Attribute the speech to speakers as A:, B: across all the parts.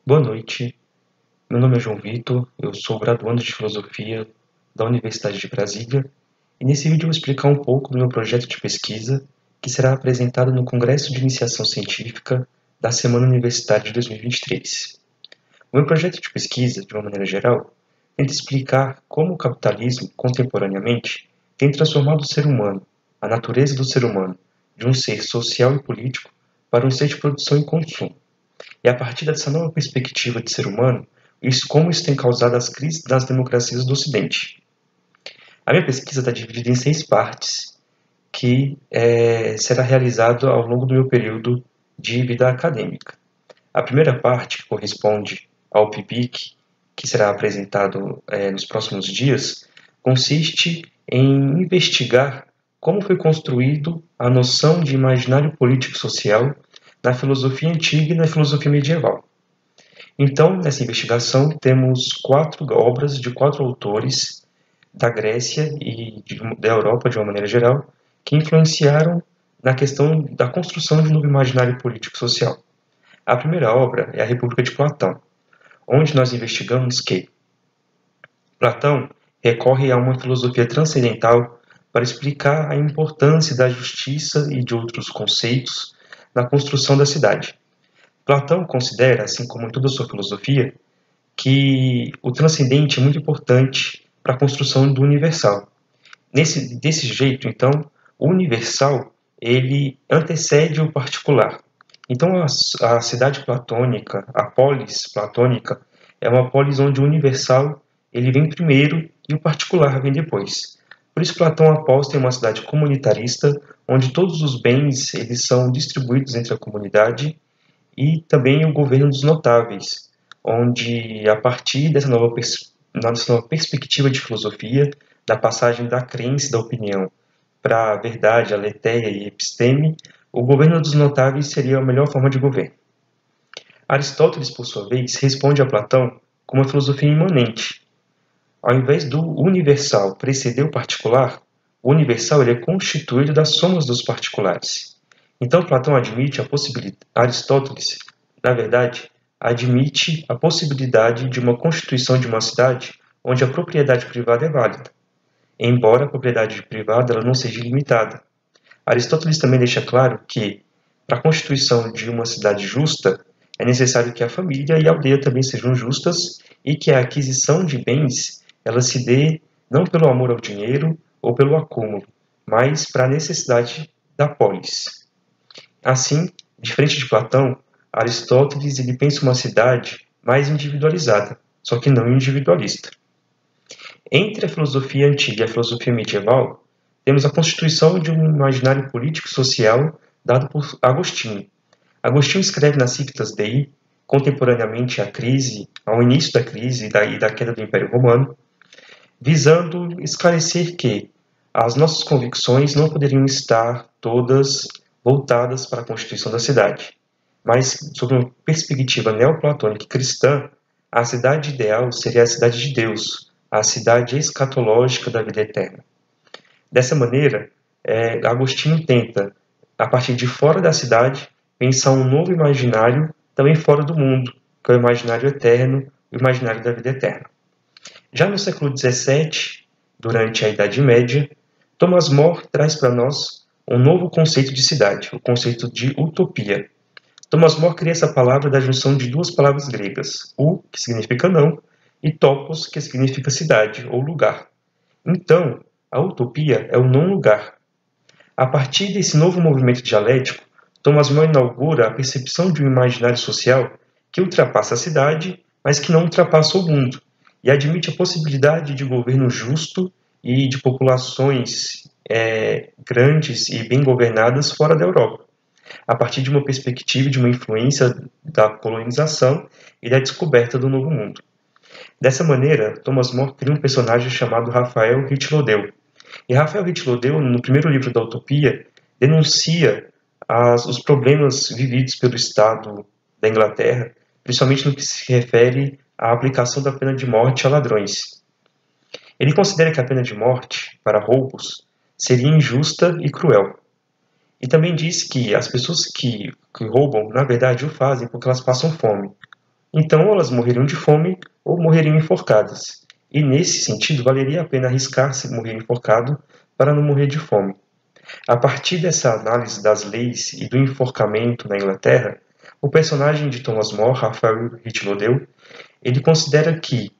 A: Boa noite, meu nome é João Vitor, eu sou graduando de Filosofia da Universidade de Brasília e nesse vídeo eu vou explicar um pouco do meu projeto de pesquisa que será apresentado no Congresso de Iniciação Científica da Semana Universitária de 2023. O meu projeto de pesquisa, de uma maneira geral, tenta explicar como o capitalismo, contemporaneamente, tem transformado o ser humano, a natureza do ser humano, de um ser social e político para um ser de produção e consumo. E a partir dessa nova perspectiva de ser humano, como isso tem causado as crises das democracias do Ocidente. A minha pesquisa está dividida em 6 partes, que será realizada ao longo do meu período de vida acadêmica. A primeira parte, que corresponde ao PIBIC, que será apresentado nos próximos dias, consiste em investigar como foi construído a noção de imaginário político-social na filosofia antiga e na filosofia medieval. Então, nessa investigação, temos 4 obras de 4 autores da Grécia e da Europa, de uma maneira geral, que influenciaram na questão da construção de um novo imaginário político-social. A primeira obra é a República de Platão, onde nós investigamos que Platão recorre a uma filosofia transcendental para explicar a importância da justiça e de outros conceitos na construção da cidade. Platão considera, assim como em toda a sua filosofia, que o transcendente é muito importante para a construção do universal. Desse jeito, então, o universal ele antecede o particular. Então, a cidade platônica, a polis platônica, é uma polis onde o universal ele vem primeiro e o particular vem depois. Por isso, Platão aposta em uma cidade comunitarista, onde todos os bens eles são distribuídos entre a comunidade, e também o governo dos notáveis, onde, a partir dessa nova perspectiva de filosofia, da passagem da crença e da opinião para a verdade, a aletheia e a episteme, o governo dos notáveis seria a melhor forma de governo. Aristóteles, por sua vez, responde a Platão com uma filosofia imanente. Ao invés do universal preceder o particular, o universal ele é constituído das somas dos particulares. Então, Platão admite a possibilidade, Aristóteles, na verdade, admite a possibilidade de uma constituição de uma cidade onde a propriedade privada é válida, embora a propriedade privada ela não seja ilimitada. Aristóteles também deixa claro que, para a constituição de uma cidade justa, é necessário que a família e a aldeia também sejam justas e que a aquisição de bens ela se dê não pelo amor ao dinheiro ou pelo acúmulo, mas para a necessidade da polis. Assim, diferente de Platão, Aristóteles ele pensa uma cidade mais individualizada, só que não individualista. Entre a filosofia antiga e a filosofia medieval, temos a constituição de um imaginário político e social dado por Agostinho. Agostinho escreve nas Civitatis Dei, contemporaneamente ao início da crise e da queda do Império Romano, visando esclarecer que as nossas convicções não poderiam estar todas voltadas para a constituição da cidade. Mas, sob uma perspectiva neoplatônica e cristã, a cidade ideal seria a cidade de Deus, a cidade escatológica da vida eterna. Dessa maneira, Agostinho tenta, a partir de fora da cidade, pensar um novo imaginário também fora do mundo, que é o imaginário eterno, o imaginário da vida eterna. Já no século XVII, durante a Idade Média, Thomas More traz para nós um novo conceito de cidade, o conceito de utopia. Thomas More cria essa palavra da junção de 2 palavras gregas, que significa não, e topos, que significa cidade ou lugar. Então, a utopia é o não-lugar. A partir desse novo movimento dialético, Thomas More inaugura a percepção de um imaginário social que ultrapassa a cidade, mas que não ultrapassa o mundo, e admite a possibilidade de governo justo e de populações grandes e bem governadas fora da Europa, a partir de uma perspectiva de uma influência da colonização e da descoberta do Novo Mundo. Dessa maneira, Thomas More cria um personagem chamado Raphael Hitchlodeau. E Raphael Hitchlodeau, no primeiro livro da Utopia, denuncia os problemas vividos pelo Estado da Inglaterra, principalmente no que se refere à aplicação da pena de morte a ladrões. Ele considera que a pena de morte para roubos seria injusta e cruel. E também diz que as pessoas que roubam, na verdade, o fazem porque elas passam fome. Então elas morreriam de fome ou morreriam enforcadas. E nesse sentido, valeria a pena arriscar-se morrer enforcado para não morrer de fome. A partir dessa análise das leis e do enforcamento na Inglaterra, o personagem de Thomas More, Rafael Hitchcock, ele considera que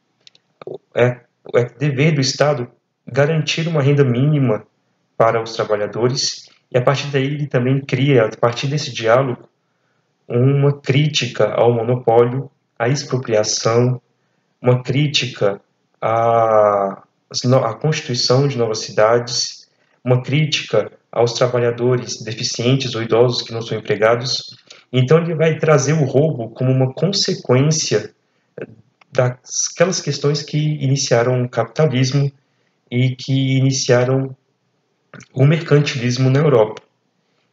A: é, é dever do Estado garantir uma renda mínima para os trabalhadores, e a partir daí ele também cria, a partir desse diálogo, uma crítica ao monopólio, à expropriação, uma crítica à constituição de novas cidades, uma crítica aos trabalhadores deficientes ou idosos que não são empregados. Então ele vai trazer o roubo como uma consequência daquelas questões que iniciaram o capitalismo e que iniciaram o mercantilismo na Europa.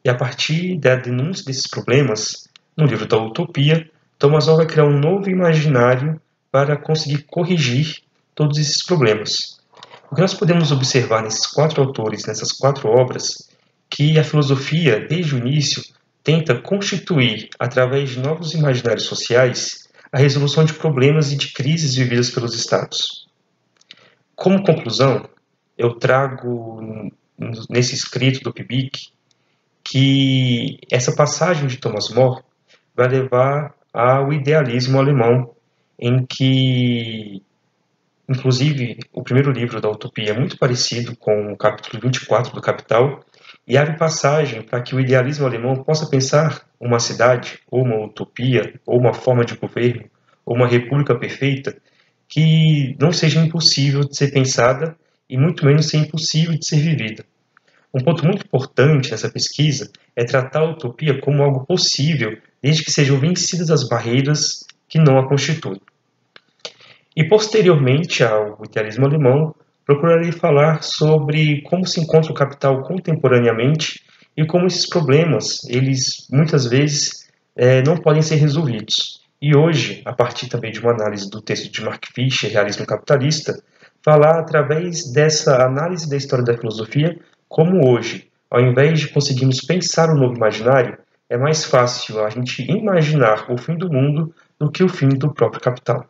A: E a partir da denúncia desses problemas, no livro da Utopia, Thomas More vai criar um novo imaginário para conseguir corrigir todos esses problemas. O que nós podemos observar nesses 4 autores, nessas 4 obras, que a filosofia, desde o início, tenta constituir, através de novos imaginários sociais, a resolução de problemas e de crises vividas pelos Estados. Como conclusão, eu trago nesse escrito do Pibic que essa passagem de Thomas More vai levar ao idealismo alemão, em que, inclusive, o primeiro livro da Utopia é muito parecido com o capítulo 24 do Capital, e abre passagem para que o idealismo alemão possa pensar uma cidade, ou uma utopia, ou uma forma de governo, ou uma república perfeita, que não seja impossível de ser pensada e muito menos ser impossível de ser vivida. Um ponto muito importante nessa pesquisa é tratar a utopia como algo possível, desde que sejam vencidas as barreiras que não a constituem. E posteriormente ao idealismo alemão, procurarei falar sobre como se encontra o capital contemporaneamente e como esses problemas, eles muitas vezes não podem ser resolvidos. E hoje, a partir também de uma análise do texto de Mark Fisher, Realismo Capitalista, falar através dessa análise da história da filosofia, como hoje, ao invés de conseguirmos pensar o novo imaginário, é mais fácil a gente imaginar o fim do mundo do que o fim do próprio capital.